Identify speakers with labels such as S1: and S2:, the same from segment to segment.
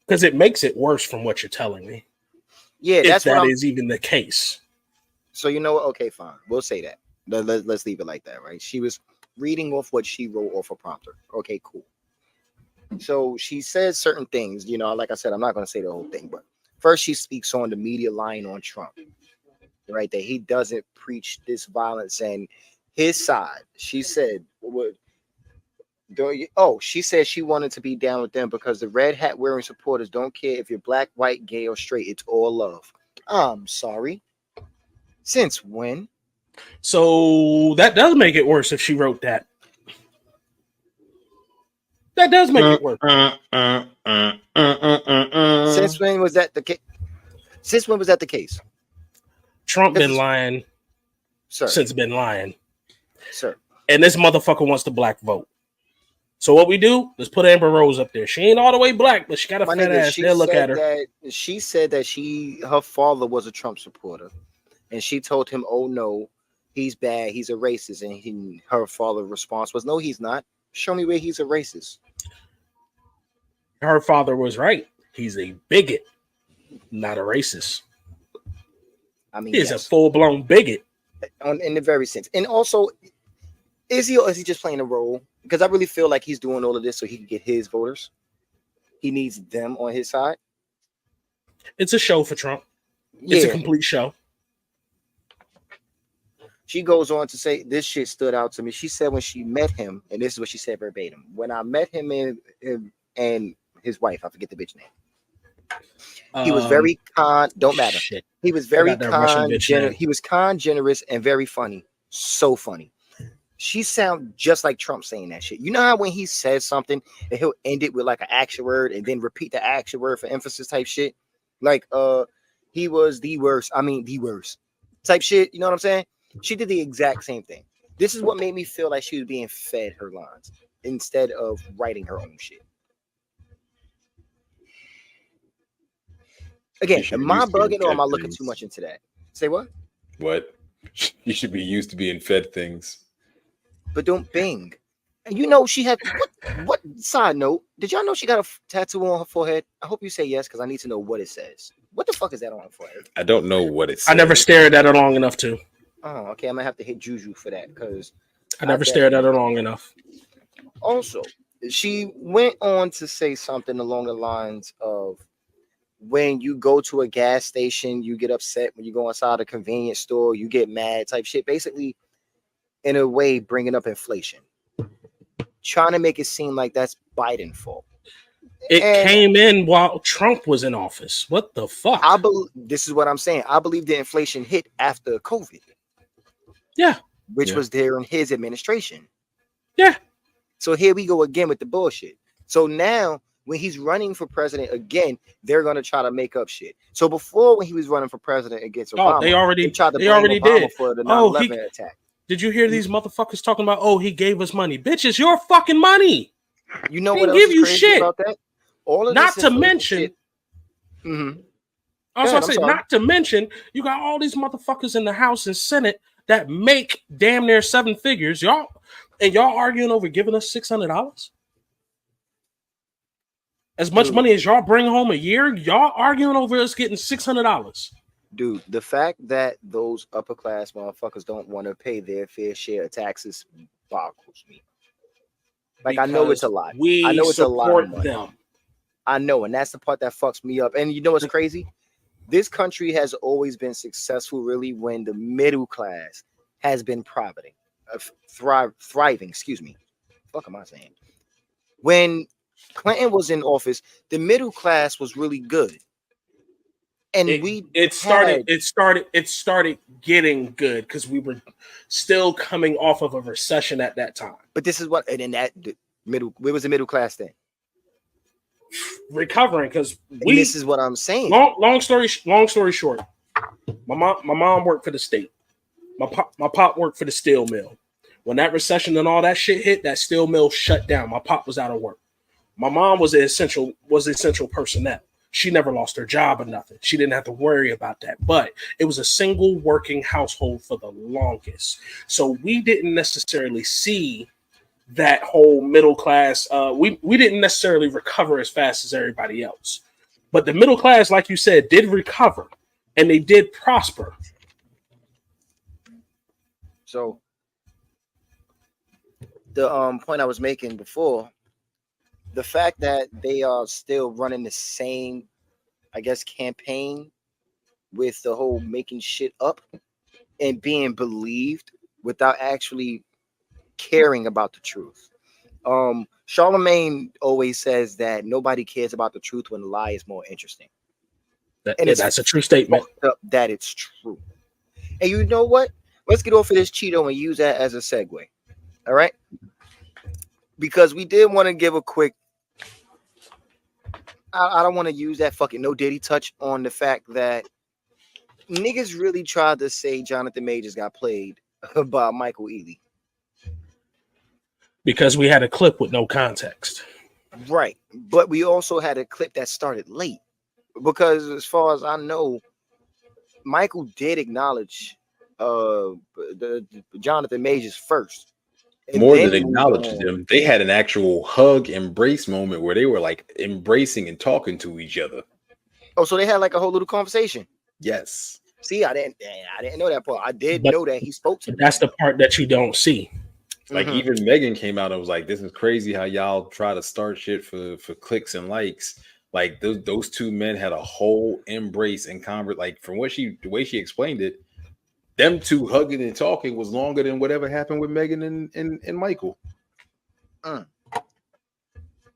S1: Because it makes it worse from what you're telling me.
S2: Yeah,
S1: if that is even the case.
S2: So you know what? Okay, fine. We'll say that. Let's leave it like that, right? She was reading off what she wrote off a prompter. Okay, cool. So she says certain things. You know, like I said, I'm not going to say the whole thing, but first she speaks on the media line on Trump, right? That he doesn't preach this violence and his side. She said, she said she wanted to be down with them because the red hat wearing supporters don't care if you're black, white, gay, or straight. It's all love. I'm sorry. Since when?
S1: So that does make it worse if she wrote that. That does make it worse.
S2: Since when was that the case? Since when was that the case?
S1: Trump been lying since been lying.
S2: Sir.
S1: And this motherfucker wants the black vote. So what we do? Let's put Amber Rose up there. She ain't all the way black, but she got a fat ass. They'll look at her.
S2: She said that her father was a Trump supporter. And she told him, oh no, he's bad. He's a racist. And her father's response was, no, he's not. Show me where he's a racist.
S1: Her father was right. He's a bigot, not a racist. I mean, he's a full-blown bigot.
S2: In the very sense. And also, is he just playing a role? Because I really feel like he's doing all of this so he can get his voters. He needs them on his side.
S1: It's a show for Trump. It's a complete show.
S2: She goes on to say, this shit stood out to me. She said when she met him, and this is what she said verbatim, when I met him and his wife, I forget the bitch name. He was very kind. Don't matter. Shit. He was very kind. He was kind, generous, and very funny. So funny. She sounds just like Trump saying that shit. You know how when he says something, and he'll end it with like an action word and then repeat the action word for emphasis type shit? Like, he was the worst. I mean, the worst type shit. You know what I'm saying? She did the exact same thing. This is what made me feel like she was being fed her lines instead of writing her own shit. Again, am I bugging or am I looking too much into that? Say what?
S3: What? You should be used to being fed things.
S2: But don't bing. And you know she had what side note? Did y'all know she got a tattoo on her forehead? I hope you say yes, because I need to know what it says. What the fuck is that on her forehead?
S3: I don't know what it says.
S1: I never stared at her long enough to.
S2: Oh, okay. I'm gonna have to hit Juju for that because
S1: I never stared at her long enough.
S2: Also, she went on to say something along the lines of, when you go to a gas station, you get upset. When you go inside a convenience store, you get mad type shit. Basically, in a way, bringing up inflation. Trying to make it seem like that's Biden's fault.
S1: It came in while Trump was in office. What the fuck?
S2: This is what I'm saying. I believe the inflation hit after COVID.
S1: Yeah.
S2: Which was there in his administration.
S1: Yeah.
S2: So here we go again with the bullshit. So now, when he's running for president again, they're going to try to make up shit. So before, when he was running for president against Obama,
S1: they already
S2: tried to blame Obama
S1: did
S2: for the 9/11 attack.
S1: Did you hear these motherfuckers talking about, he gave us money? Bitch, it's your fucking money.
S2: You know what else give is crazy shit about that? All of
S1: not to mention, not to mention, you got all these motherfuckers in the House and Senate that make damn near seven figures. Y'all arguing over giving us $600? As much money as y'all bring home a year, y'all arguing over us getting $600.
S2: Dude, the fact that those upper class motherfuckers don't want to pay their fair share of taxes boggles me. Like, because I know it's a lot. I know it's a lot of money. Them. I know, and that's the part that fucks me up. And you know what's crazy? This country has always been successful, really, when the middle class has been thriving. Excuse me. What am I saying? When Clinton was in office, the middle class was really good. And
S1: it started getting good because we were still coming off of a recession at that time.
S2: But this is what, and in that middle, where was the middle class then?
S1: Recovering, because
S2: this is what I'm saying.
S1: Long story short, my mom worked for the state. My pop worked for the steel mill. When that recession and all that shit hit, that steel mill shut down. My pop was out of work. My mom was essential personnel. She never lost her job or nothing. She didn't have to worry about that. But it was a single working household for the longest. So we didn't necessarily see that whole middle class. We didn't necessarily recover as fast as everybody else. But the middle class, like you said, did recover and they did prosper.
S2: So the point I was making before, the fact that they are still running the same, I guess, campaign with the whole making shit up and being believed without actually caring about the truth. Charlemagne always says that nobody cares about the truth when the lie is more interesting. And
S1: That's a true statement.
S2: That it's true. And you know what? Let's get off of this Cheeto and use that as a segue. All right? Because we did want to give a quick, I don't want to use that fucking no Diddy touch on the fact that niggas really tried to say Jonathan Majors got played by Michael Ealy.
S1: Because we had a clip with no context.
S2: Right. But we also had a clip that started late. Because as far as I know, Michael did acknowledge the Jonathan Majors first.
S3: More than acknowledged them, they had an actual hug embrace moment where they were like embracing and talking to each other.
S2: Oh, so they had like a whole little conversation.
S3: Yes.
S2: See, I didn't know that part. I did know that he spoke to them.
S1: That's the part that you don't see.
S3: Like even Megan came out and was like, "This is crazy how y'all try to start shit for clicks and likes." Like those two men had a whole embrace and convert. Like from the way she explained it, them two hugging and talking was longer than whatever happened with Megan and Michael.
S1: And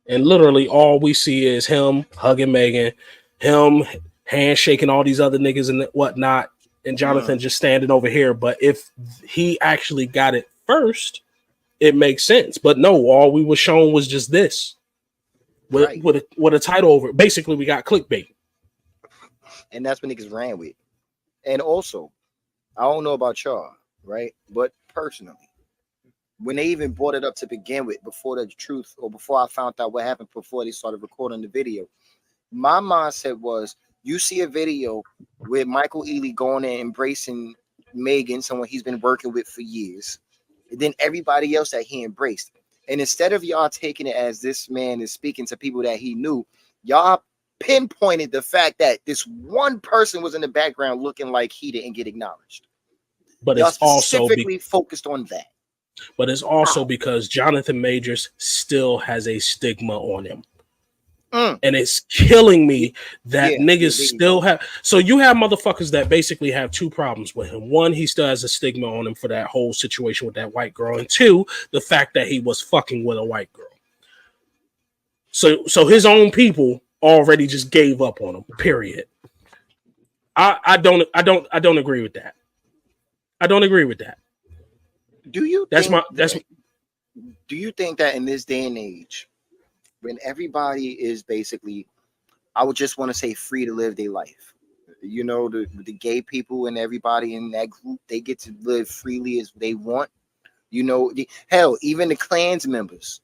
S1: literally all we see is him hugging Megan, him handshaking all these other niggas and whatnot, and Jonathan just standing over here. But if he actually got it first, it makes sense. But no, all we were shown was just this with a title over it. Basically, we got clickbait.
S2: And that's what niggas ran with. And also, I don't know about y'all, right? But personally, when they even brought it up to begin with, before the truth or before I found out what happened before they started recording the video, my mindset was, you see a video with Michael Ealy going and embracing Megan, someone he's been working with for years, and then everybody else that he embraced. And instead of y'all taking it as this man is speaking to people that he knew, y'all pinpointed the fact that this one person was in the background looking like he didn't get acknowledged.
S1: But
S2: y'all
S1: it's also
S2: specifically focused on that.
S1: But it's also because Jonathan Majors still has a stigma on him. And it's killing me that niggas still have. So you have motherfuckers that basically have two problems with him. One, he still has a stigma on him for that whole situation with that white girl. And two, the fact that he was fucking with a white girl. So his own people already just gave up on him. Period. I don't agree with that. I don't agree with that.
S2: Do you think that in this day and age, when everybody is basically, I would just want to say, free to live their life, you know, the gay people and everybody in that group, they get to live freely as they want, you know, hell, even the Klans members,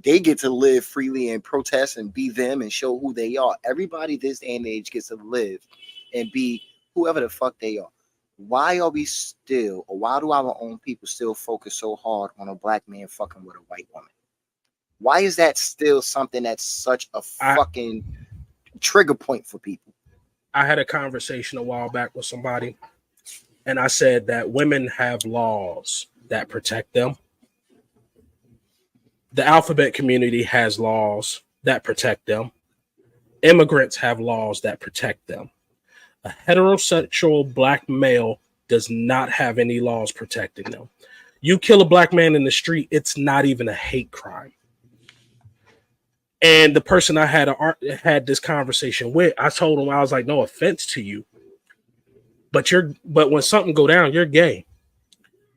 S2: they get to live freely and protest and be them and show who they are. Everybody this day and age gets to live and be whoever the fuck they are. Why are we still, or why do our own people still focus so hard on a black man fucking with a white woman? Why is that still something that's such a fucking trigger point for people?
S1: I had a conversation a while back with somebody, and I said that women have laws that protect them. The alphabet community has laws that protect them. Immigrants have laws that protect them. A heterosexual black male does not have any laws protecting them. You kill a black man in the street, it's not even a hate crime. And the person I had this conversation with, I told him, I was like, no offense to you, but when something go down, you're gay.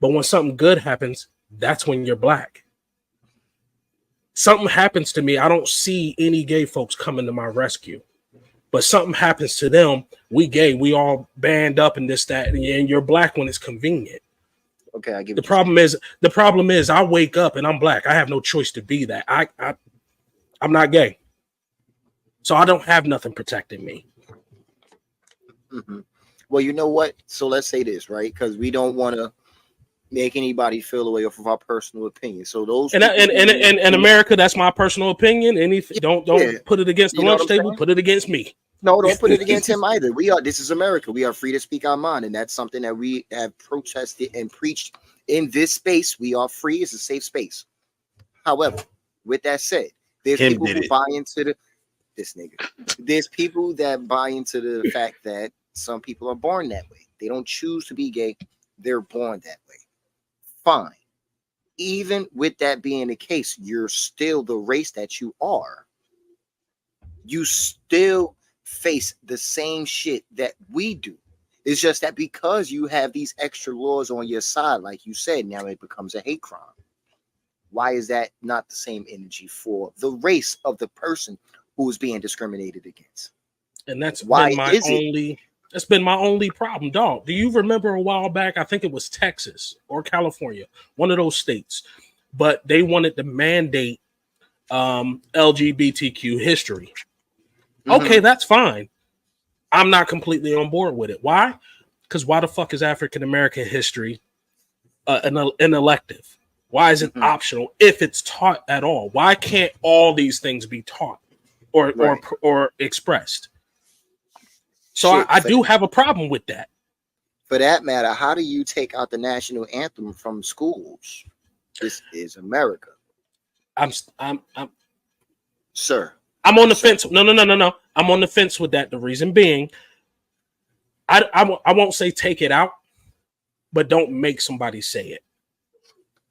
S1: But when something good happens, that's when you're black. Something happens to me, I don't see any gay folks coming to my rescue. But something happens to them, we gay, we all band up and this, that, and you're black when it's convenient.
S2: Okay, I give
S1: the problem is I wake up and I'm black. I have no choice to be that. I'm not gay. So I don't have nothing protecting me.
S2: Mm-hmm. Well, you know what? So let's say this, right? Because we don't want to make anybody feel away off of our personal opinion. So those
S1: in America, that's my personal opinion. Anything, don't put it against the lunch table. Put it against me.
S2: No, don't put it against him either. This is America. We are free to speak our mind, and that's something that we have protested and preached in this space. We are free. It's a safe space. However, with that said, there's
S3: Him
S2: people
S3: did
S2: who
S3: it.
S2: buy into this nigga. There's people that buy into the fact that some people are born that way. They don't choose to be gay. They're born that way. Fine. Even with that being the case, you're still the race that you are. You still face the same shit that we do. It's just that because you have these extra laws on your side, like you said, now it becomes a hate crime. Why is that not the same energy for the race of the person who is being discriminated against?
S1: And that's
S2: Why
S1: been my
S2: is it?
S1: only. That's been my only problem, dog. Do you remember a while back? I think it was Texas or California, one of those states, but they wanted to mandate LGBTQ history. Okay, that's fine. I'm not completely on board with it. Why? Because why the fuck is African American history an elective? Why is it optional if it's taught at all? Why can't all these things be taught or expressed? So I do have a problem with that.
S2: For that matter, how do you take out the national anthem from schools? This is America. Sir.
S1: I'm on the fence. No. I'm on the fence with that. The reason being, I won't say take it out, but don't make somebody say it.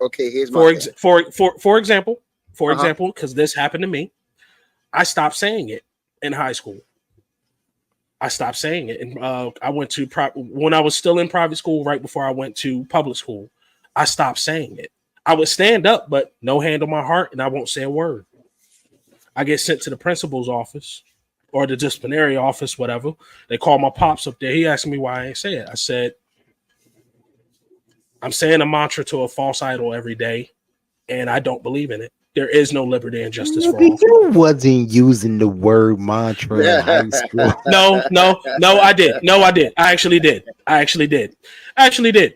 S2: Okay, here's
S1: for example, because this happened to me, I stopped saying it in high school. I stopped saying it, and I went to when I was still in private school. Right before I went to public school, I stopped saying it. I would stand up, but no hand on my heart, and I won't say a word. I get sent to the principal's office or the disciplinary office, whatever. They call my pops up there. He asked me why I ain't say it. I said, I'm saying a mantra to a false idol every day, and I don't believe in it. There is no liberty and justice for all.
S4: You wasn't using the word mantra in high school.
S1: No, I did. I actually did. I said,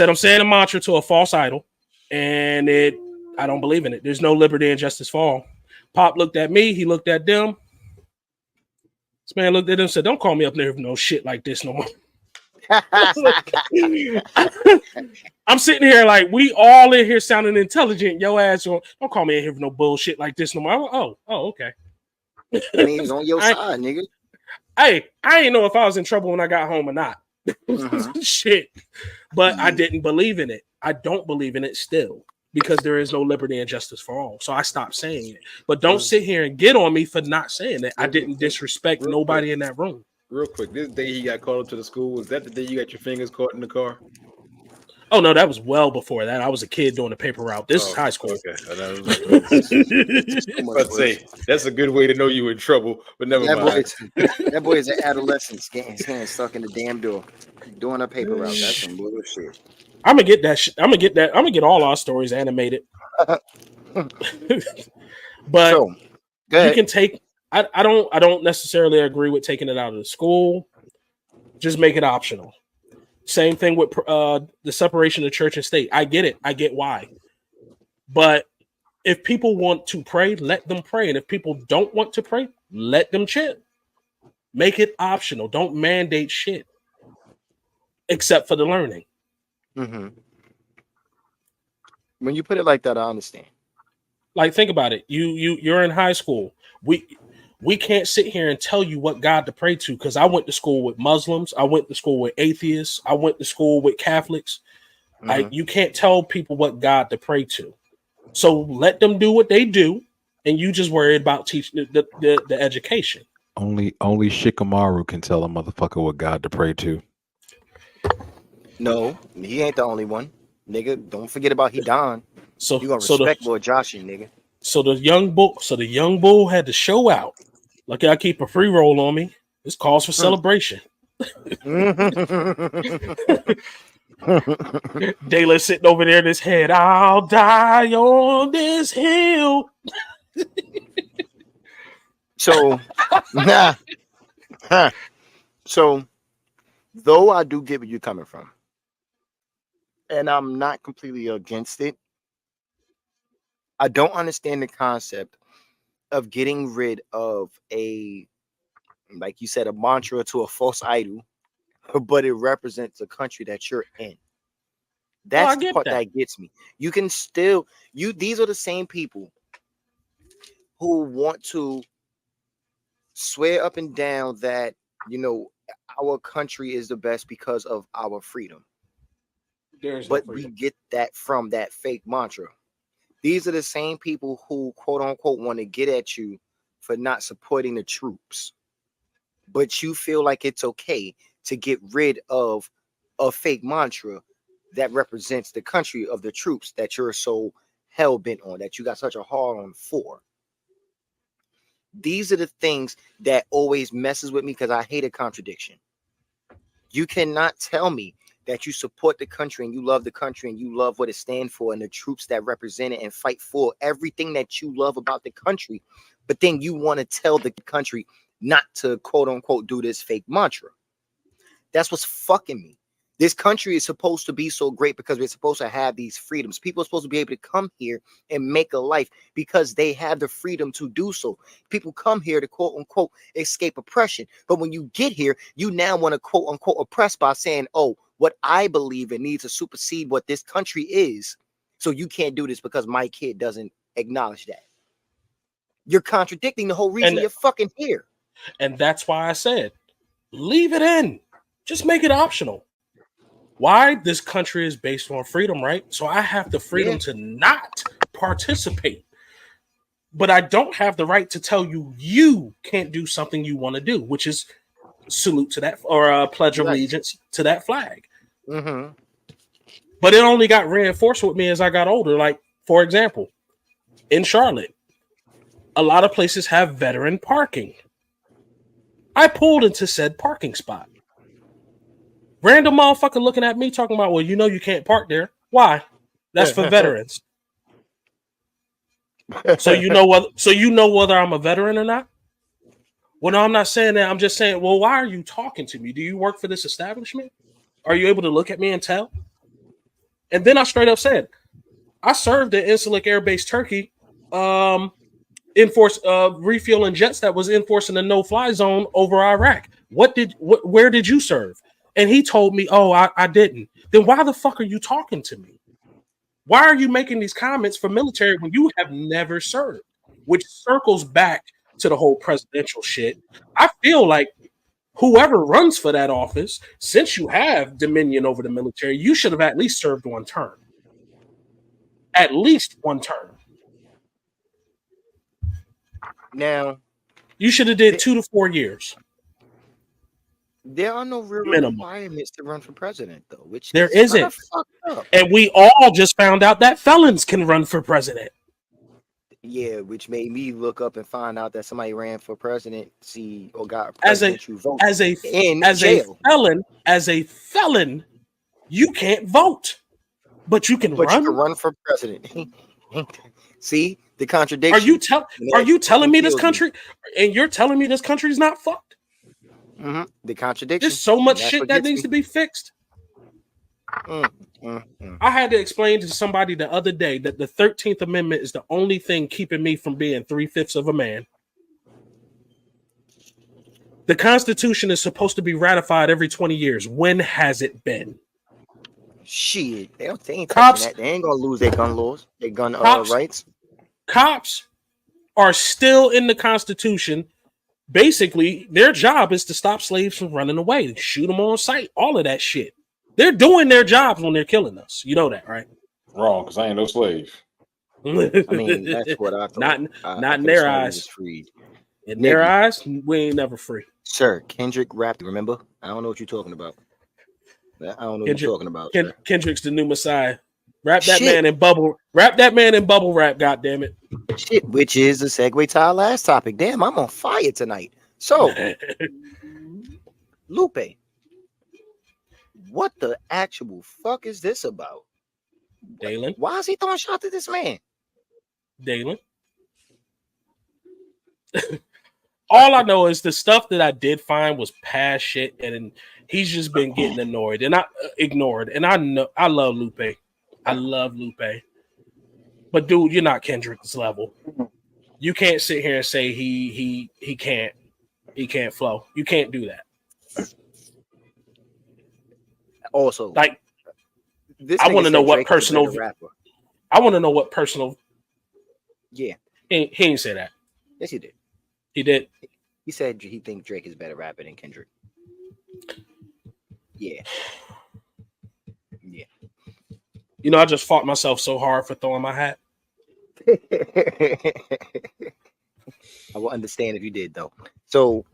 S1: I'm saying a mantra to a false idol, and I don't believe in it. There's no liberty and justice for all. Pop looked at me. He looked at them. This man looked at them and said, don't call me up there with no shit like this no more. I'm sitting here like we all in here sounding intelligent. Yo ass, don't call me in here with no bullshit like this no more. Oh, okay.
S2: I mean, he's on your side, nigga.
S1: Hey, I didn't know if I was in trouble when I got home or not. Shit. But I didn't believe in it. I don't believe in it still because there is no liberty and justice for all. So I stopped saying it. But don't sit here and get on me for not saying it. I didn't disrespect nobody in that room.
S3: Real quick, this day he got called up to the school. Was that the day you got your fingers caught in the car?
S1: Oh no, that was well before that. I was a kid doing the paper route. This is high school.
S3: Okay. Let's say that's a good way to know you in trouble, but never mind.
S2: That boy is an adolescent getting his hand stuck in the damn door, doing a paper route. That's some bullshit.
S1: I'm gonna get that shit. I'm gonna get all our stories animated. But
S2: so,
S1: you can take. I don't necessarily agree with taking it out of the school. Just make it optional. Same thing with the separation of church and state. I get it. I get why. But if people want to pray, let them pray. And if people don't want to pray, let them chill. Make it optional. Don't mandate shit. Except for the learning.
S2: Mm-hmm. When you put it like that, I understand.
S1: Like, think about it. You're in high school. We can't sit here and tell you what God to pray to because I went to school with Muslims. I went to school with atheists. I went to school with Catholics. Mm-hmm. You can't tell people what God to pray to. So let them do what they do, and you just worry about teaching the education.
S4: Only Shikamaru can tell a motherfucker what God to pray to.
S2: No, he ain't the only one. Nigga, don't forget about Hidan.
S1: So
S2: you gonna respect Lord Joshi, nigga.
S1: So the young bull had to show out. Lucky I keep a free roll on me. This calls for celebration. Dayla sitting over there in his head. I'll die on this hill.
S2: So, so though I do get where you're coming from, and I'm not completely against it, I don't understand the concept of getting rid of a, like you said, a mantra to a false idol, but it represents the country that you're in. That's
S1: I
S2: the
S1: get
S2: part
S1: that.
S2: that gets me. You can still, these are the same people who want to swear up and down that, our country is the best because of our freedom.
S1: There's
S2: But
S1: no
S2: we
S1: freedom.
S2: get that from that fake mantra. These are the same people who, quote unquote, want to get at you for not supporting the troops. But you feel like it's okay to get rid of a fake mantra that represents the country of the troops that you're so hell bent on, that you got such a hard on for. These are the things that always messes with me because I hate a contradiction. You cannot tell me that you support the country and you love the country and you love what it stands for and the troops that represent it and fight for everything that you love about the country, but then you want to tell the country not to, quote unquote, do this fake mantra. That's what's fucking me. This country is supposed to be so great because we're supposed to have these freedoms. People are supposed to be able to come here and make a life because they have the freedom to do so. People come here to, quote unquote, escape oppression. But when you get here, you now want to, quote unquote, oppress by saying, oh, what I believe in needs to supersede what this country is. So you can't do this because my kid doesn't acknowledge that. You're contradicting the whole reason you're fucking here.
S1: And that's why I said, leave it in. Just make it optional. Why? This country is based on freedom, right? So I have the freedom to not participate. But I don't have the right to tell you can't do something you want to do, which is salute to that or pledge allegiance to that flag.
S2: Mm-hmm.
S1: But it only got reinforced with me as I got older. Like, for example, in Charlotte, a lot of places have veteran parking. I pulled into said parking spot. Random motherfucker looking at me talking about, well, you can't park there. Why? That's for veterans. So you know whether I'm a veteran or not? Well, no, I'm not saying that. I'm just saying, well, why are you talking to me? Do you work for this establishment? Are you able to look at me and tell? And then I straight up said, I served at Incirlik Air Base Turkey, refueling jets that was enforcing the no-fly zone over Iraq. Where did you serve? And he told me, oh, I didn't. Then why the fuck are you talking to me? Why are you making these comments for military when you have never served? Which circles back to the whole presidential shit. I feel like whoever runs for that office, since you have dominion over the military, you should have at least served one term. At least one term.
S2: Now,
S1: you should have did 2 to 4 years.
S2: There are no real requirements to run for president, though. Which
S1: there isn't.
S2: Fucked up.
S1: And we all just found out that felons can run for president.
S2: Yeah, which made me look up and find out that somebody ran for presidency or got a presidential vote
S1: as a felon, you can't vote, but you can run.
S2: You can run for president. See the contradiction.
S1: Are you telling me this country? And you're telling me this country is not fucked?
S2: Mm-hmm. The contradiction.
S1: There's so much shit that needs to be fixed. I had to explain to somebody the other day that the 13th Amendment is the only thing keeping me from being 3/5 of a man. The Constitution is supposed to be ratified every 20 years. When has it been?
S2: Shit, they ain't touching that. They ain't gonna lose their gun laws, their gun rights.
S1: Cops are still in the Constitution. Basically, their job is to stop slaves from running away, shoot them on sight, all of that shit. They're doing their jobs when they're killing us. You know that, right?
S3: Wrong, because I ain't no slave.
S2: I mean, that's what I thought.
S1: Not in their eyes. In their eyes, we ain't never free.
S2: Sir, Kendrick rapped, remember? I don't know what you're talking about. I don't know what you're talking about.
S1: Kendrick's the new Messiah. Rap that man in bubble rap, goddammit.
S2: Shit, which is a segue to our last topic. Damn, I'm on fire tonight. So, Lupe, what the actual fuck is this about?
S1: Dalen.
S2: Why is he throwing shots at this man?
S1: Dalen. All I know is the stuff that I did find was past shit, and he's just been getting annoyed and ignored. And I know I love Lupe. I love Lupe. But dude, you're not Kendrick's level. You can't sit here and say he can't flow. You can't do that.
S2: Also,
S1: Like,
S2: this
S1: I
S2: nigga
S1: want to know
S2: said
S1: what
S2: Drake is a
S1: personal.
S2: better rapper.
S1: I want to know what personal.
S2: Yeah,
S1: He didn't say that.
S2: yes, he did.
S1: He did.
S2: He said he thinks Drake is a better rapper than Kendrick. Yeah. Yeah.
S1: You know, I just fought myself so hard for throwing my hat.
S2: I will understand if you did though. So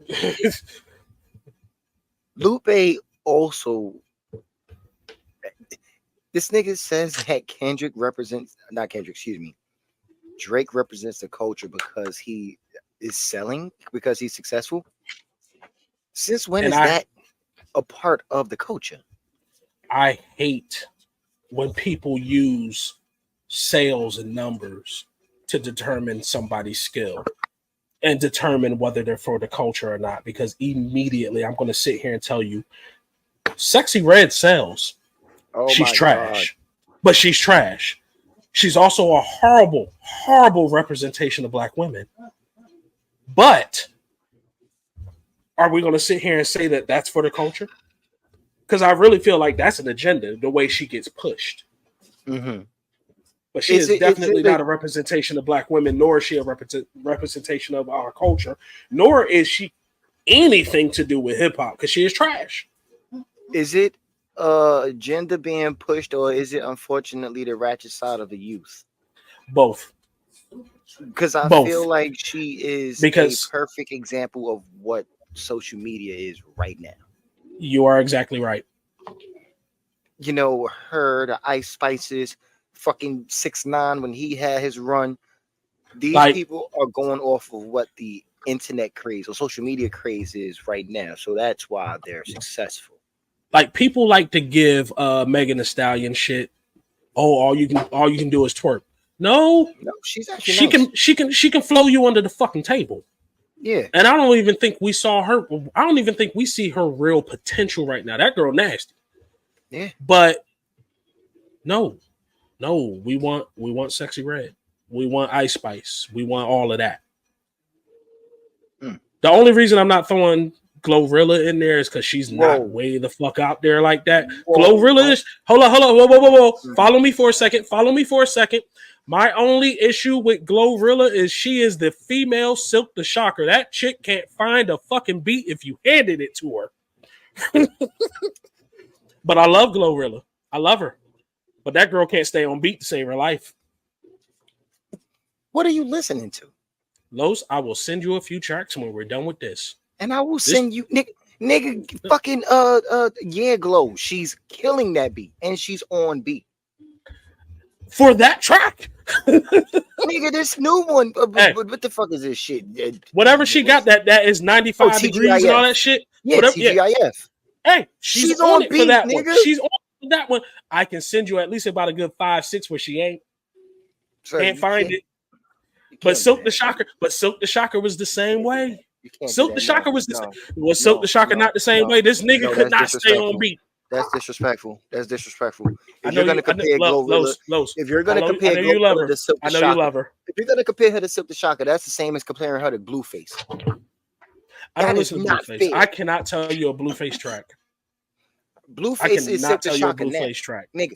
S2: Lupe also, this nigga says that Drake represents the culture because he is selling, because he's successful. Since when is that a part of the culture?
S1: I hate when people use sales and numbers to determine somebody's skill and determine whether they're for the culture or not, because immediately I'm going to sit here and tell you Sexy Red sells.
S2: Oh,
S1: she's trash. God. But she's trash. She's also a horrible, horrible representation of black women. But are we going to sit here and say that that's for the culture? Because I really feel like that's an agenda, the way she gets pushed.
S2: Mm-hmm.
S1: But she is definitely not a representation of black women, nor is she a representation of our culture, nor is she anything to do with hip hop, because she is trash.
S2: Is it gender being pushed, or is it unfortunately the ratchet side of the youth?
S1: Both.
S2: Because I feel like she is a perfect example of what social media is right now.
S1: You are exactly right.
S2: You know, her, the Ice Spices, fucking 6ix9ine when he had his run. These people are going off of what the internet craze or social media craze is right now. So that's why they're successful.
S1: Like, people like to give Megan Thee Stallion shit. Oh, all you can do is twerk. No,
S2: she's actually
S1: she can flow you under the fucking table.
S2: Yeah.
S1: And I don't even think we saw her. I don't even think we see her real potential right now. That girl nasty.
S2: Yeah.
S1: But no, we want Sexy Red. We want Ice Spice. We want all of that. The only reason I'm not throwing Glorilla in there is because she's not way the fuck out there like that. Glorilla is hold on, whoa. Follow me for a second. My only issue with Glorilla is she is the female Silk the Shocker. That chick can't find a fucking beat if you handed it to her. But I love Glorilla. I love her. But that girl can't stay on beat to save her life.
S2: What are you listening to?
S1: Los, I will send you a few tracks when we're done with this.
S2: And I will send you nigga fucking yeah, Glow. She's killing that beat and she's on beat.
S1: For that track.
S2: Nigga, this new one. What the fuck is this shit?
S1: Whatever she got that is 95 degrees and all that shit.
S2: Yeah, TGIF.
S1: Hey, she's on it beat, for that nigga. One. She's on that one. I can send you at least about a good 5-6 where she ain't. Can't find it. But Silk the Shocker was the same way. Silk the Shocker was the same. Was Silk the Shocker not the same way? This nigga could not stay on beat.
S2: That's disrespectful. If you're gonna compare Glorilla, if you're gonna compare Glorilla to Silk the Shocker,
S1: you love her.
S2: If you're gonna compare her to Silk the Shocker, that's the same as comparing her to Blueface.
S1: I don't listen to Blueface. I cannot tell you a Blueface track.
S2: Blueface is Silk the Shocker now.
S1: Track.
S2: Nigga,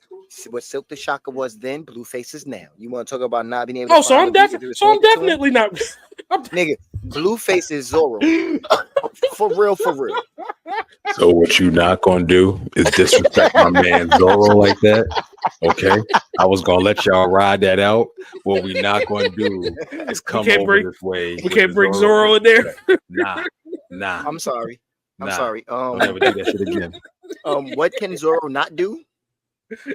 S2: what Silk the Shocker was then, Blueface is now. You want to talk about not being able to
S1: so I'm definitely not.
S2: Nigga, Blueface is Zorro. For real.
S4: So what you not gonna do is disrespect my man Zorro like that? Okay, I was gonna let y'all ride that out. What we not gonna do is come over this way.
S1: We can't bring Zorro in there.
S2: Nah. I'm sorry.
S4: I'll never do that shit again.
S2: What can Zorro not do?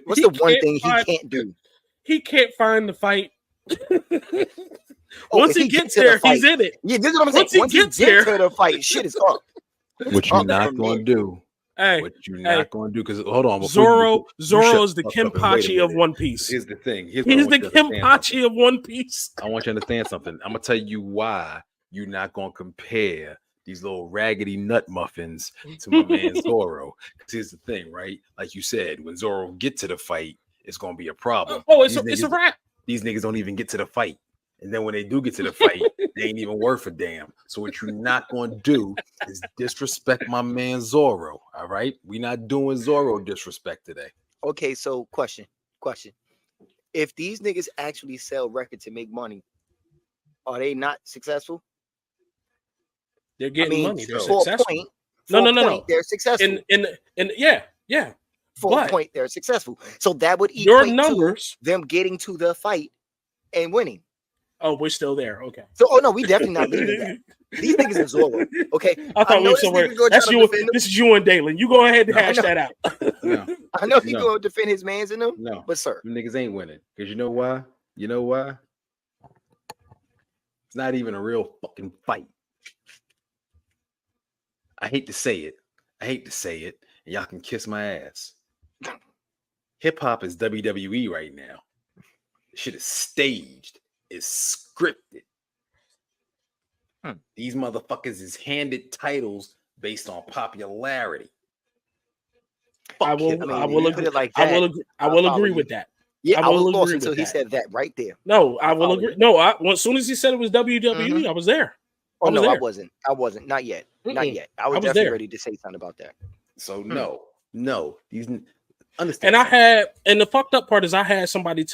S2: What's the one thing he can't do?
S1: He can't find the fight. Once he gets there, he's in it.
S2: Yeah, this is what I'm saying. Once he gets to the fight, shit is up.
S4: What you not gonna do? What you not gonna do? Because hold on,
S1: Zorro is the Kenpachi of One Piece.
S3: Here's the thing.
S1: He's the Kenpachi of One Piece.
S3: I want you to understand something. I'm gonna tell you why you're not gonna compare these little raggedy nut muffins to my man Zorro. Because here's the thing, right? Like you said, when Zorro get to the fight, it's gonna be a problem.
S1: It's a wrap.
S3: These niggas don't even get to the fight.
S4: And then when they do get to the fight, they ain't even worth a damn. So what you're not going to do is disrespect my man Zorro. All right, we're not doing Zorro disrespect today.
S2: Okay, so question. If these niggas actually sell records to make money, are they not successful?
S1: They're getting money. They're
S2: for
S1: successful.
S2: A point,
S1: No.
S2: They're successful.
S1: Yeah.
S2: For a point, they're successful. So that would equate
S1: your numbers
S2: to them getting to the fight and winning.
S1: Oh, we're still there. Okay.
S2: So, no, we definitely not leaving that. These niggas is Zorro. Okay.
S1: I thought we were somewhere. That's you. This is you and Dalen. You go ahead and hash that out.
S3: No.
S2: I know he going to defend his mans in them.
S3: No,
S2: but sir,
S3: them niggas ain't winning. Because you know why?
S4: It's not even a real fucking fight. I hate to say it. And y'all can kiss my ass. Hip hop is WWE right now. Shit is staged. It's scripted. These motherfuckers is handed titles based on popularity.
S1: I will agree.
S2: Like
S1: I will agree with that.
S2: Yeah, I was
S1: agree
S2: lost
S1: with
S2: until he
S1: that.
S2: said that right there.
S1: No, I will agree. No, as soon as he said it was WWE, I was there.
S2: I wasn't. Not yet. Not yet. I was definitely ready to say something about that.
S4: So no. These understand.
S1: And the fucked up part is I had somebody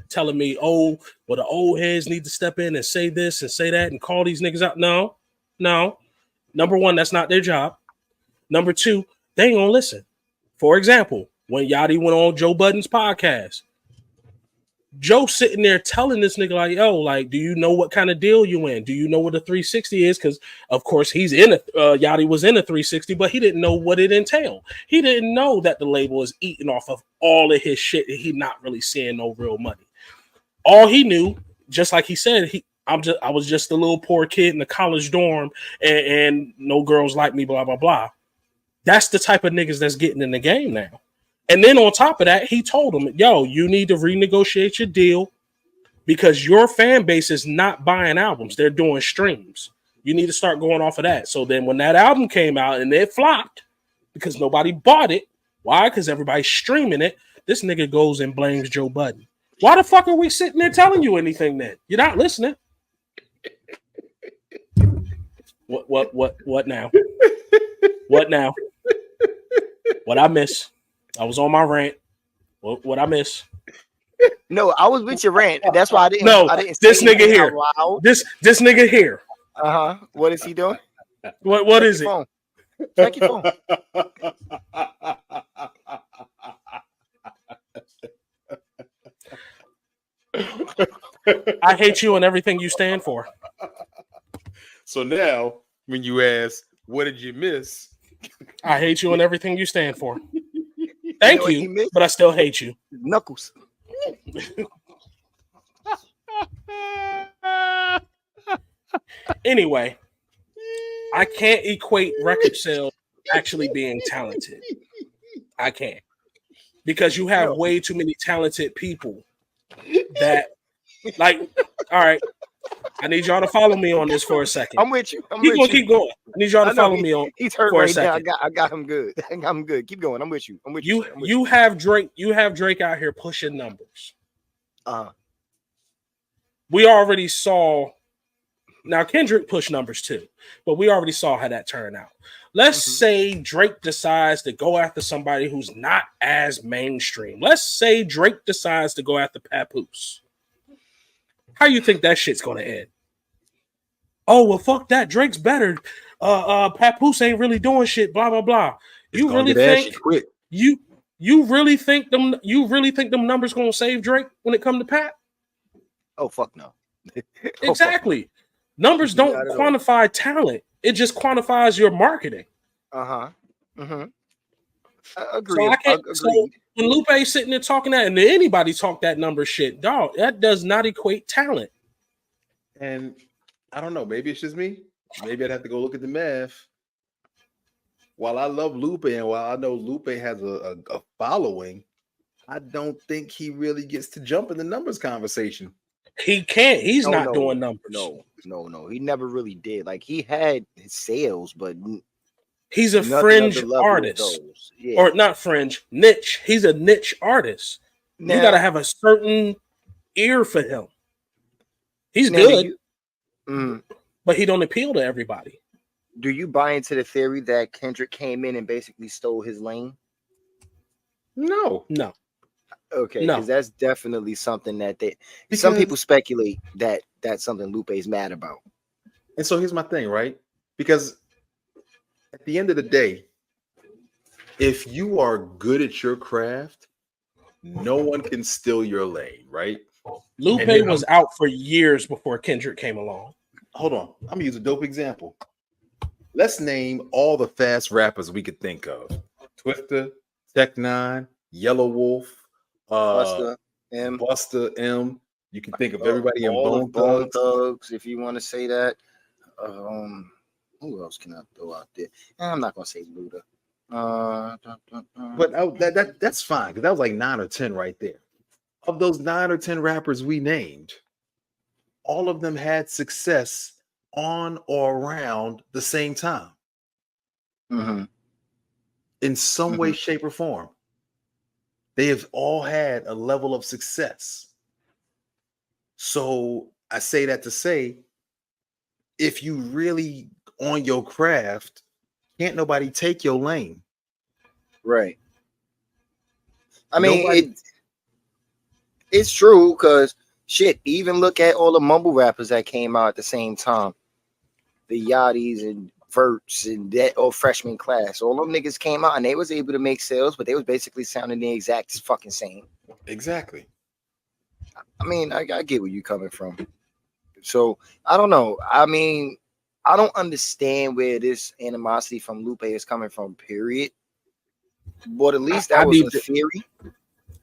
S1: telling me, oh, well, the old heads need to step in and say this and say that and call these niggas out. No. Number one, that's not their job. Number two, they ain't gonna listen. For example, when Yachty went on Joe Budden's podcast, Joe sitting there telling this nigga like, yo, like, do you know what kind of deal you in? Do you know what a 360 is? Because of course he's in Yachty was in a 360, but he didn't know what it entailed. He didn't know that the label is eating off of all of his shit and he not really seeing no real money. All he knew, just like he said, I was just a little poor kid in the college dorm and no girls like me, blah, blah, blah. That's the type of niggas that's getting in the game now. And then on top of that, he told him, yo, you need to renegotiate your deal because your fan base is not buying albums. They're doing streams. You need to start going off of that. So then when that album came out and it flopped because nobody bought it, why? Because everybody's streaming it. This nigga goes and blames Joe Budden. Why the fuck are we sitting there telling you anything then? You're not listening. What now? What now? What I miss? I was on my rant. What I miss?
S2: No, I was with your rant. That's why I didn't.
S1: No,
S2: I didn't
S1: this nigga here. This nigga here.
S2: What is he doing?
S1: What is it?
S2: Phone. Check your phone.
S1: I hate you and everything you stand for.
S4: So now, when you ask, what did you miss?
S1: I hate you and everything you stand for. Thank you, but I still hate you.
S2: Knuckles.
S1: Anyway, I can't equate record sales actually being talented. I can't. Because you have way too many talented people that, like, all right, I need y'all to follow me on this for a second.
S2: I'm with you.
S1: Keep going. I need y'all to follow me on.
S2: He's hurt right now. I got him good. I'm good. Keep going. I'm with you.
S1: You have Drake. You have Drake out here pushing numbers. We already saw. Now Kendrick pushed numbers too, but we already saw how that turned out. Let's say Drake decides to go after somebody who's not as mainstream. Let's say Drake decides to go after Papoose. How you think that shit's gonna end? Oh well, fuck that. Drake's better. Papoose ain't really doing shit. Blah blah blah. You really think you really think them numbers gonna save Drake when it come to Pat?
S2: Oh fuck no.
S1: Exactly. Numbers don't quantify talent. It just quantifies your marketing.
S2: Agree.
S1: So when Lupe's sitting there talking that, and anybody talk that number shit, dog, that does not equate talent.
S3: And I don't know. Maybe it's just me. Maybe I'd have to go look at the math. While I love Lupe and while I know Lupe has a following, I don't think he really gets to jump in the numbers conversation.
S1: He can't. He's not doing numbers.
S2: No. He never really did. Like he had his sales, but
S1: he's a fringe artist. Yeah. Or not fringe, niche. He's a niche artist. Now, you got to have a certain ear for him. He's
S2: Now,
S1: good, but he don't appeal to everybody.
S2: do you buy into the theory that Kendrick came in and basically stole his lane?
S3: No.
S2: Okay,
S1: No.
S2: because that's definitely something that some people speculate that that's something Lupe's mad about.
S3: And so here's my thing, right? Because at the end of the day, if you are good at your craft, no one can steal your lane, right?
S1: Lupe was out for years before Kendrick came along.
S3: Hold on. I'm gonna use a dope example. Let's name all the fast rappers we could think of: Twifter, Tech Nine, Yellow Wolf,
S2: Busta
S3: M. You can think of everybody in
S2: all
S3: Bone
S2: of Bone
S3: Thugs.
S2: Thugs, if you want to say that. Who else can I throw out there? I'm not gonna say Luda.
S3: But that's fine, because that was like 9 or 10 right there. Of those 9 or 10 rappers we named, all of them had success on or around the same time. In some way, shape, or form. They have all had a level of success. So I say that to say, if you really on your craft, can't nobody take your lane.
S2: Right. I mean, it's true, because shit, even look at all the mumble rappers that came out at the same time. The Yachty's and Verts and that old freshman class. All them niggas came out and they was able to make sales, but they was basically sounding the exact fucking same.
S3: Exactly.
S2: I mean, I get where you coming from. So I don't know. I mean, I don't understand where this animosity from Lupe is coming from, period. But at least that was a theory.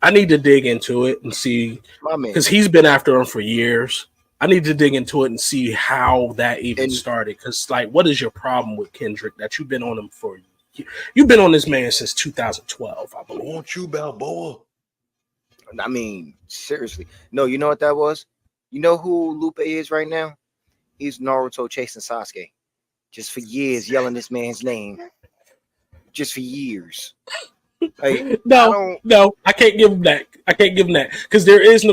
S1: I need to dig into it and see, because he's been after him for years. I need to dig into it and see how that even started. Because, like, what is your problem with Kendrick that you've been on him for? You've been on this man since 2012, I believe.
S3: Won't you, Balboa?
S2: I mean, seriously. No, you know what that was? You know who Lupe is right now? He's Naruto chasing Sasuke. Just for years, yelling this man's name. Just for years. Like,
S1: no, I can't give him that. I can't give him that, because there is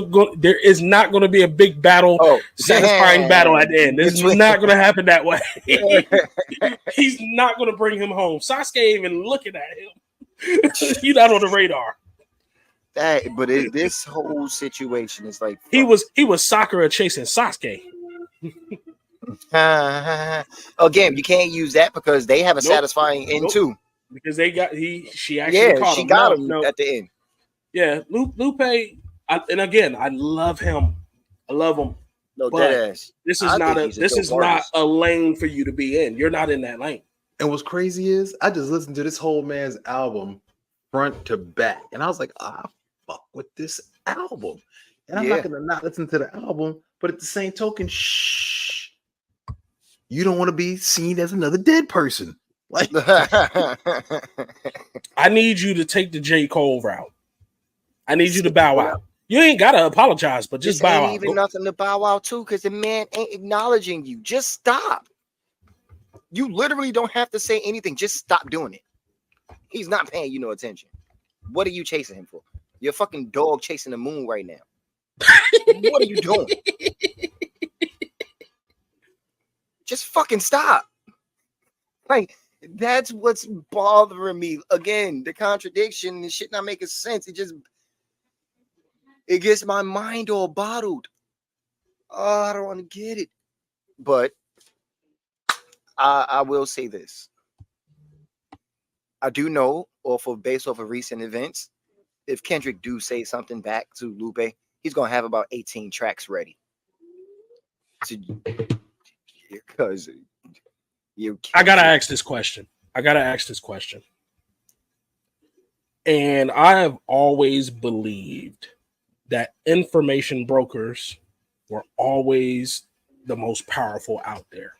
S1: not going to be a big battle, satisfying battle at the end. It's not going to happen that way. He's not going to bring him home. Sasuke ain't even looking at him. He's not on the radar.
S2: This whole situation is like,
S1: he was Sakura chasing Sasuke.
S2: Again, you can't use that because they have a satisfying end too.
S1: Because she actually caught him.
S2: She got him at the end.
S1: Yeah, Lupe, and again, I love him. I love him.
S2: No, deadass.
S1: This is not a lane for you to be in. You're not in that lane.
S3: And what's crazy is I just listened to this whole man's album front to back, and I was like, fuck with this album. And I'm not gonna not listen to the album, but at the same token, shh, you don't want to be seen as another dead person. Like,
S1: I need you to take the J. Cole route. I need you to bow out. You ain't gotta apologize, but just bow out.
S2: Ain't even nothing to bow out to, because the man ain't acknowledging you. Just stop. You literally don't have to say anything. Just stop doing it. He's not paying you no attention. What are you chasing him for? You're a fucking dog chasing the moon right now. What are you doing? Just fucking stop. Like, that's what's bothering me. Again, the contradiction and shit not making sense. It gets my mind all bottled. Oh, I don't want to get it. But I will say this. I do know, based off of recent events, if Kendrick do say something back to Lupe, he's gonna have about 18 tracks ready. Because
S1: I gotta ask this question. And I have always believed that information brokers were always the most powerful out there.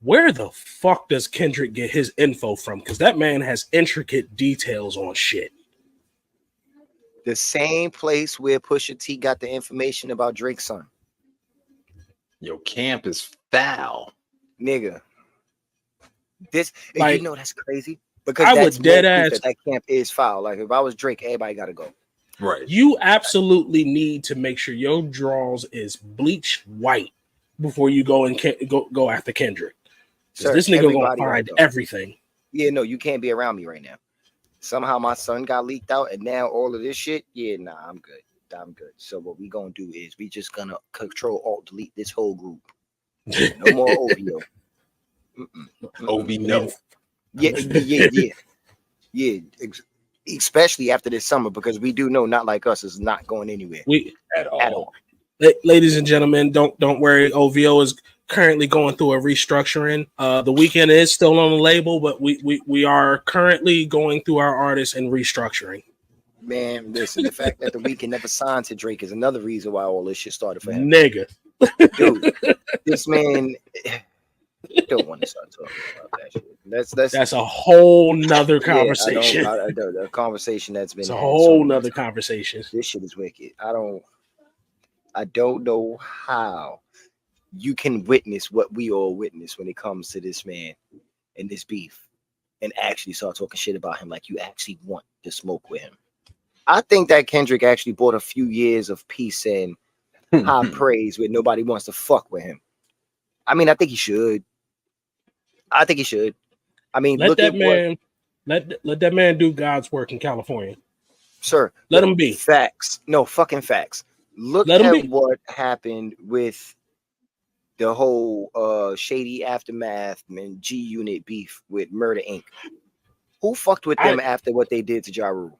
S1: Where the fuck does Kendrick get his info from? Because that man has intricate details on shit.
S2: The same place where Pusha T got the information about Drake's son.
S3: Your camp is foul,
S2: nigga. This,
S1: like,
S2: you know, that's crazy, because
S1: I
S2: that's
S1: would dead ass
S2: that camp is foul. Like, if I was Drake, everybody gotta go.
S3: Right.
S1: You absolutely need to make sure your draws is bleach white before you go and go after Kendrick.
S2: Sir,
S1: This nigga gonna
S2: everybody
S1: find
S2: though.
S1: everything.
S2: Yeah, no, you can't be around me right now. Somehow my son got leaked out, and now all of this shit. Yeah, nah, I'm good. I'm good. So what we gonna do is we just gonna control alt delete this whole group. No more OVO.
S3: OB no.
S2: Yeah. Especially after this summer, because we do know Not Like Us is not going anywhere
S3: At all.
S1: Ladies and gentlemen, don't worry. OVO is currently going through a restructuring. The Weeknd is still on the label, but we are currently going through our artists and restructuring.
S2: Man, listen, the fact that the Weeknd never signed to Drake is another reason why all this shit started for him.
S1: Nigga.
S2: Dude, this man don't want to start talking about that shit. That's
S1: a whole nother conversation.
S2: The conversation that's been.
S1: It's a whole nother conversation.
S2: This shit is wicked. I don't know how you can witness what we all witness when it comes to this man and this beef, and actually start talking shit about him like you actually want to smoke with him. I think that Kendrick actually bought a few years of peace and high praise where nobody wants to fuck with him. I mean, I think he should. I mean,
S1: let that man do God's work in California.
S2: Sir,
S1: let him be.
S2: Facts. No, fucking facts. Look at what happened with the whole Shady Aftermath and G Unit beef with Murder Inc. Who fucked with them after what they did to Ja Rule?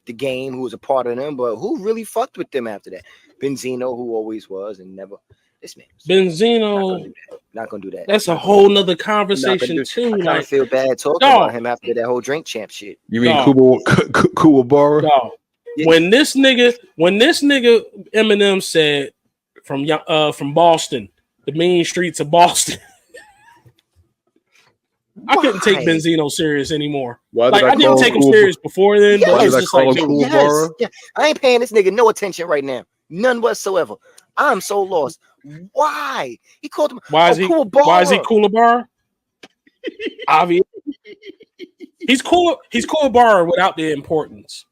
S2: The Game, who was a part of them, but who really fucked with them after that? Benzino, who always was and never. This man.
S1: Benzino.
S2: Not gonna do that.
S1: That's a whole nother conversation too.
S2: I kind of feel bad talking about him after that whole drink champ shit.
S3: You mean Kuwabara?
S1: No. Yeah. When this nigga Eminem said from Boston, the mean streets of Boston. I couldn't take Benzino serious anymore. I didn't take him serious before then, but it's just like,
S2: I ain't paying this nigga no attention right now. None whatsoever. I'm so lost. Why? He called him
S1: Why is he Coolabara? Obvious. He's Coolabara without the importance.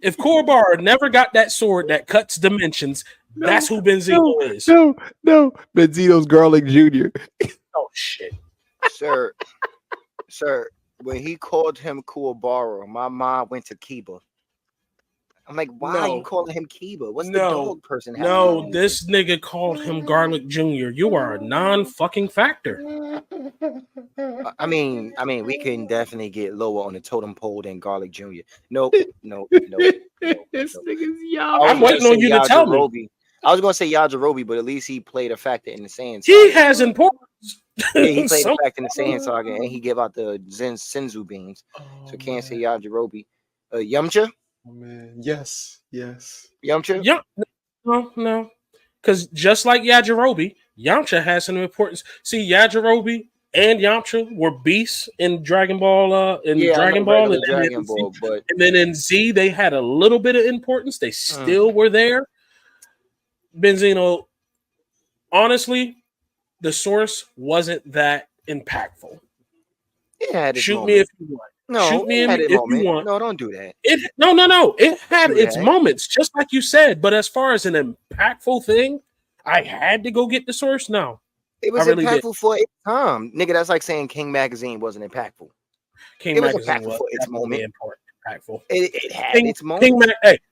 S1: If Coolabara never got that sword that cuts dimensions, that's who Benzino is.
S3: No. Benzino's Garlic Jr.
S1: Oh shit.
S2: Sir, when he called him Coolabara, my mind went to Kiba. I'm like, why are you calling him Kiba? What's the dog person?
S1: No, this nigga called him Garlic Jr. You are a non-fucking factor.
S2: I mean, we can definitely get lower on the totem pole than Garlic Jr. No.
S3: This nigga's young.
S1: I'm waiting on you to tell me.
S2: I was gonna say Yajirobe, but at least he played a factor in the Saiyan.
S1: He has importance.
S2: Yeah, he played a factor in the Saiyan saga, and he gave out the Senzu beans. So can't say Yajirobe. Yamcha.
S3: Oh man, yes.
S2: Yamcha?
S1: Yeah, no. Because just like Yajirobe, Yamcha has some importance. See, Yajirobe and Yamcha were beasts in Dragon Ball, Dragon Ball, and then in Z, they had a little bit of importance. They still were there. Benzino, honestly, the source wasn't that impactful.
S2: It had its
S1: Shoot
S2: moment.
S1: me if you want.
S2: No,
S1: shoot me if you want.
S2: No, don't do that.
S1: No. It had its moments, just like you said. But as far as an impactful thing, I had to go get the source. No,
S2: it was impactful for its time, nigga. That's like saying King Magazine wasn't impactful.
S1: King Magazine was for its moment. Impactful.
S2: It had its moment.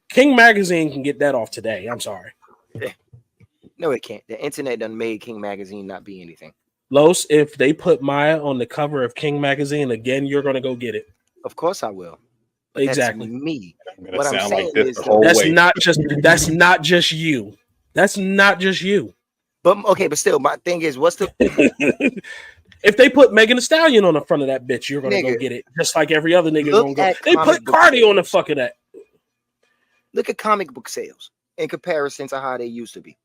S1: King Magazine can get that off today. I'm sorry.
S2: No, it can't. The internet done made King Magazine not be anything.
S1: Los, if they put Maya on the cover of King Magazine again, you're gonna go get it.
S2: Of course I will.
S1: Exactly.
S2: That's me.
S3: What I'm saying
S2: is
S1: that's not just you. That's not just you.
S2: But okay, but still, my thing is, what's the
S1: if they put Megan Thee Stallion on the front of that bitch, you're gonna go get it. Just like every other nigga gonna go. They put Cardi on the fuck of that.
S2: Look at comic book sales in comparison to how they used to be.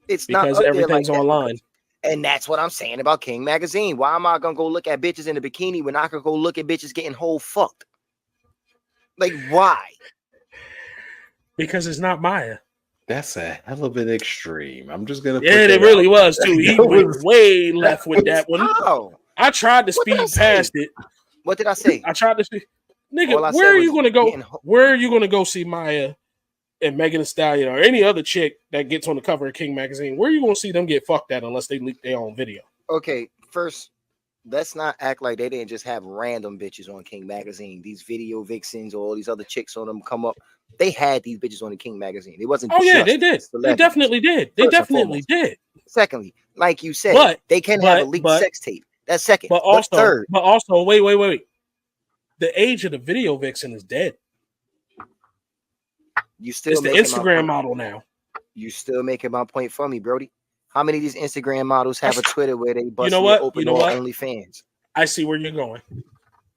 S2: It's
S1: because
S2: not
S1: everything's online.
S2: And that's what I'm saying about King Magazine. Why am I gonna go look at bitches in a bikini when I could go look at bitches getting whole fucked? Like, why?
S1: Because it's not Maya.
S3: That's a hell of an extreme. I'm just gonna.
S1: Yeah, it really was too. He went way left with that one.
S2: How?
S1: I tried to speed past it.
S2: What did I say?
S1: I tried to see, nigga.
S2: All I
S1: Where
S2: said
S1: are
S2: was
S1: you gonna go?
S2: getting
S1: Where are you gonna go see Maya and Megan Thee Stallion or any other chick that gets on the cover of King magazine? Where are you gonna see them get fucked at unless they leak their own video?
S2: Okay, first, let's not act like they didn't just have random bitches on King magazine. These video vixens or all these other chicks on them come up. They had these bitches on the King magazine. It wasn't.
S1: Oh yeah,
S2: just
S1: they did. They
S2: celebrities.
S1: definitely did. They
S2: First and
S1: definitely
S2: foremost.
S1: did.
S2: Secondly, like you said,
S1: But
S2: they can have a leaked sex tape. That's second.
S1: But also, wait. The age of the video vixen is dead.
S2: You still
S1: It's the
S2: making
S1: Instagram model now.
S2: You still making my point for me, Brody. How many of these Instagram models have a Twitter where they bust open OnlyFans?
S1: I see where you're going.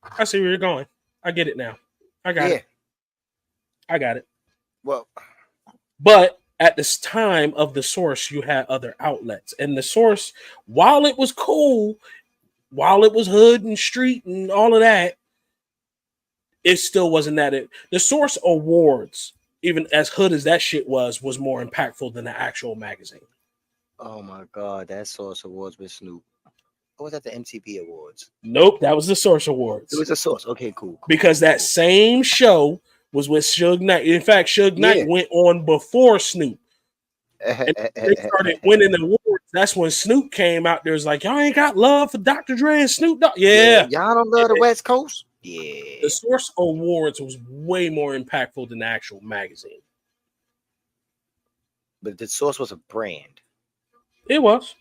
S1: I get it now. I got it.
S2: Well,
S1: but at this time of the Source, you had other outlets, and the Source, while it was cool, while it was hood and street and all of that, it still wasn't that. The Source Awards, even as hood as that shit was more impactful than the actual magazine.
S2: Oh my God, that Source Awards with Snoop. Or was that the MTV Awards?
S1: Nope, that was the Source Awards.
S2: It was a Source. Okay, cool.
S1: Because that same show was with Suge Knight. In fact, Suge Knight went on before Snoop. And they started winning awards. That's when Snoop came out there. Was like, y'all ain't got love for Dr. Dre and Snoop Dogg. Yeah.
S2: Y'all don't love the West Coast? Yeah.
S1: The Source Awards was way more impactful than the actual magazine.
S2: But the Source was a brand.
S1: It was.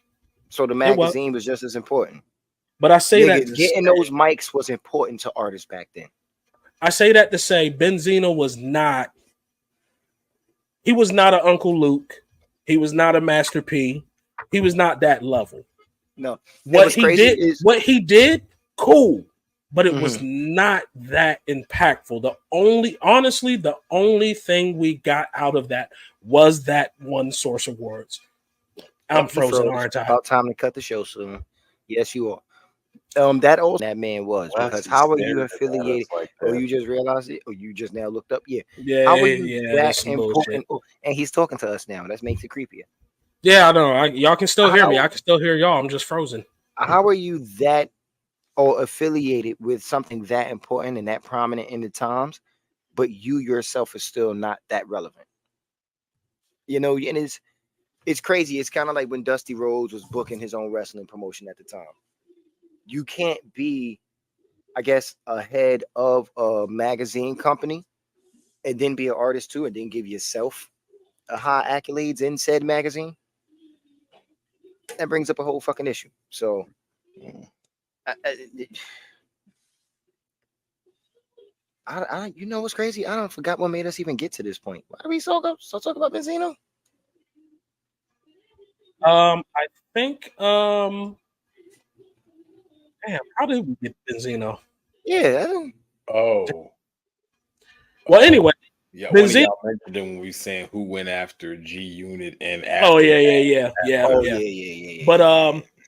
S2: So the magazine was just as important.
S1: But I say that
S2: getting those mics was important to artists back then.
S1: I say that to say Benzino was not. He was not an Uncle Luke. He was not a Master P. He was not that level.
S2: No.
S1: What he did, cool. But it was not that impactful. The only thing we got out of that was that one Source Awards. I'm frozen, aren't I?
S2: About time to cut the show soon. Yes, you are. That man was, because how are you affiliated? Or you just realized it, or you just now looked up? Yeah. How are you that important? Oh, and he's talking to us now. That makes it creepier.
S1: Yeah, I know. Y'all can still hear me. I can still hear y'all. I'm just frozen.
S2: How are you that or affiliated with something that important and that prominent in the times, but you yourself is still not that relevant? You know, and it's crazy. It's kind of like when Dusty Rhodes was booking his own wrestling promotion at the time. You can't be, I guess, a head of a magazine company and then be an artist too, and then give yourself a high accolades in said magazine. That brings up a whole fucking issue. So, I you know what's crazy? I don't forgot what made us even get to this point. Why do we still talk about Benzino?
S1: I think damn, how did we get Benzino?
S2: Yeah.
S1: Well, anyway.
S3: Yeah, Benzino mentioned when we saying who went after G Unit and after.
S1: Oh yeah. But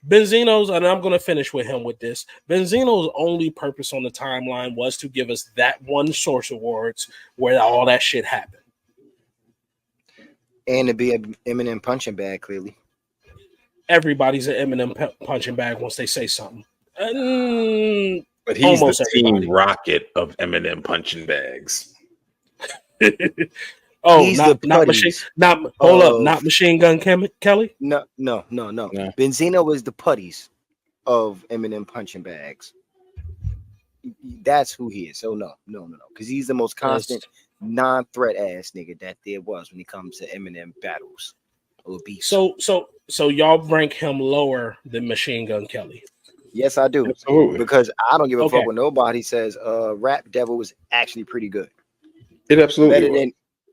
S1: Benzino's, and I'm gonna finish with him with this. Benzino's only purpose on the timeline was to give us that one Source Awards where all that shit happened.
S2: And to be an Eminem punching bag, clearly.
S1: Everybody's an Eminem punching bag once they say something.
S4: But he's the Team Rocket of Eminem punching bags.
S1: Not Machine Gun Kelly.
S2: No. Benzino was the putties of Eminem punching bags. That's who he is. So no, because he's the most constant non-threat ass nigga that there was when it comes to Eminem battles.
S1: So y'all rank him lower than Machine Gun Kelly?
S2: Yes, I do. Absolutely. Because I don't give a fuck what nobody says. Rap Devil was actually pretty good.
S4: It absolutely
S2: better than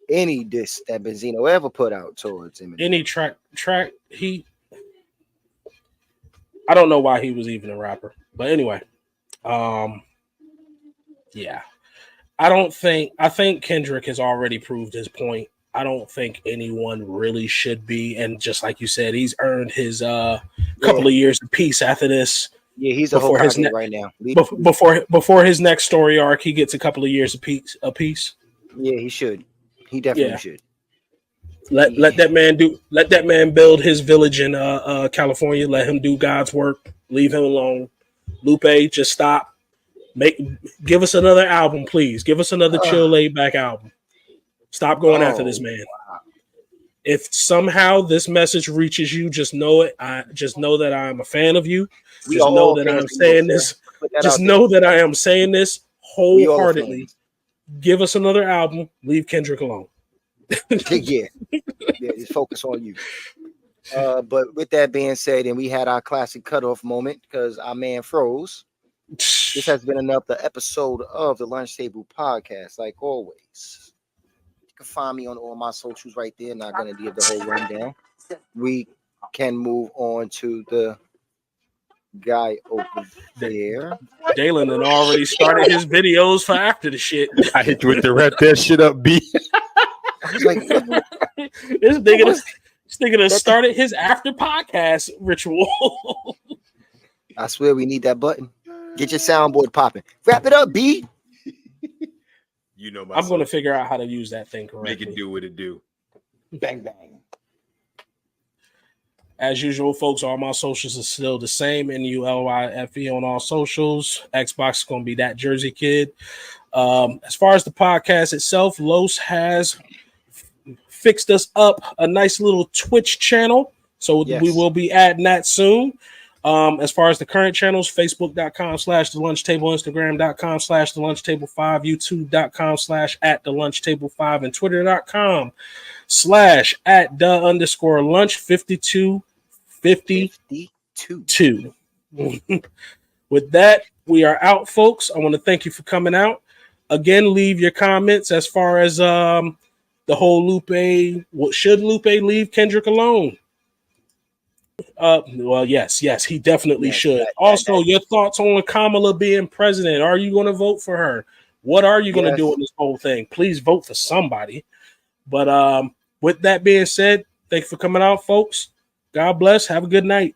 S2: any diss that Benzino ever put out towards him.
S1: Any track he. I don't know why he was even a rapper, but anyway, yeah. I think Kendrick has already proved his point. I don't think anyone really should be, and just like you said, he's earned his couple of years of peace after this.
S2: Yeah, he's a whole right now.
S1: Before his next story arc, he gets a couple of years of peace.
S2: Yeah, he should. He definitely should.
S1: Let that man build his village in California. Let him do God's work. Leave him alone. Lupe, just stop. Give us another album, please. Give us another chill, laid back album. Stop going after this man.
S2: Wow.
S1: If somehow this message reaches you, just know it. Just know that I am a fan of you. Just know that I'm saying this. Just know that I am saying this wholeheartedly. Give us another album. Leave Kendrick alone.
S2: Yeah, just focus on you. But with that being said, and we had our classic cutoff moment because our man froze. This has been another episode of the Lunch Table Podcast. Like always, you can find me on all my socials right there. Not going to give the whole rundown. We can move on to the guy over there.
S1: Dalen had already started his videos for after the shit.
S4: I hit you with the wrap that shit up, B.
S2: I was like,
S1: This nigga started his after podcast ritual.
S2: I swear we need that button. Get your soundboard popping. Wrap it up, B.
S3: You know,
S1: I'm going to figure out how to use that thing correctly.
S3: make it do what it do.
S2: Bang bang.
S1: As usual, folks, all my socials are still the same. NULYFE on all socials. Xbox is going to be that Jersey Kid. As far as the podcast itself, Los has fixed us up a nice little Twitch channel. So we will be adding that soon. As far as the current channels, Facebook.com/The Lunch Table, Instagram.com/The Lunch Table 5, YouTube.com/@The Lunch Table 5, and Twitter.com/@the_lunch5252. With that, we are out, folks. I want to thank you for coming out. Again, leave your comments as far as the whole Lupe. Should Lupe leave Kendrick alone? Well, yes, he definitely should. Also, your thoughts on Kamala being president. Are you going to vote for her? What are you going to do in this whole thing? Please vote for somebody. But with that being said, thank you for coming out, folks. God bless. Have a good night.